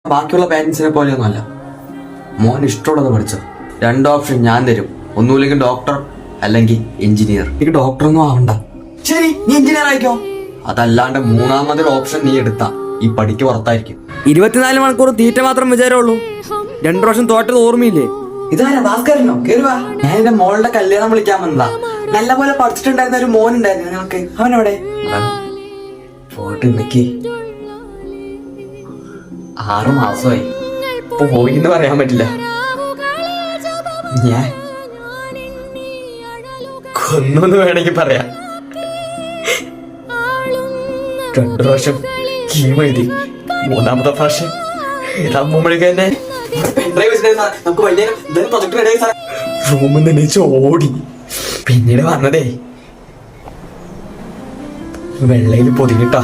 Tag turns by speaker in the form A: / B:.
A: ബാക്കിയുള്ള പാരന്റ്സിനെ പോലെയൊന്നും അല്ല. മോൻ ഇഷ്ടമുള്ളത് പഠിച്ചോ. 2 ഓപ്ഷൻ ഞാൻ തരും. ഒന്നുമില്ലെങ്കിൽ ഡോക്ടർ, അല്ലെങ്കിൽ എഞ്ചിനീയർ. എനിക്ക് ഡോക്ടറൊന്നും ആവണ്ട. ശരി, നീ എഞ്ചിനീയർ ആയിക്കോ. അതല്ലാണ്ട് 3ാമതൊരു ഓപ്ഷൻ നീ എടുത്താ ഈ പഠിക്ക് പുറത്തായിരിക്കും.
B: 24 മണിക്കൂർ തീറ്റ മാത്രം വിചാരമുള്ളൂ. 2 പ്രാവശ്യം തോറ്റത് ഓർമ്മയില്ലേ?
A: ഇതാരാ ഭാസ്കരനോ? കേറുവാ. ഞാൻ എന്റെ മോളുടെ കല്യാണം വിളിക്കാൻ വന്നതാ. നല്ല പോലെ പഠിച്ചിട്ടുണ്ടായിരുന്ന ഒരു മോൻ ഉണ്ടായിരുന്നു ഞങ്ങൾക്ക്. അവനവിടെ പോയിട്ട് നിക്ക്. 6 മാസമായി. പോയി എന്ന് പറയാൻ പറ്റില്ല. ഞാൻ കൊന്നു വേണമെങ്കിൽ പറയാം. 2 പ്രാവശ്യം കീമോ എഴുതി. 3ാമത്തെ പ്രാവശ്യം അമ്മൂമ്മഴക്ക് തന്നെ നമുക്ക് റൂമിൽ നിന്ന് ഓടി. പിന്നീട് വന്നതേ വെള്ളയിൽ പൊതിഞ്ഞിട്ടാ.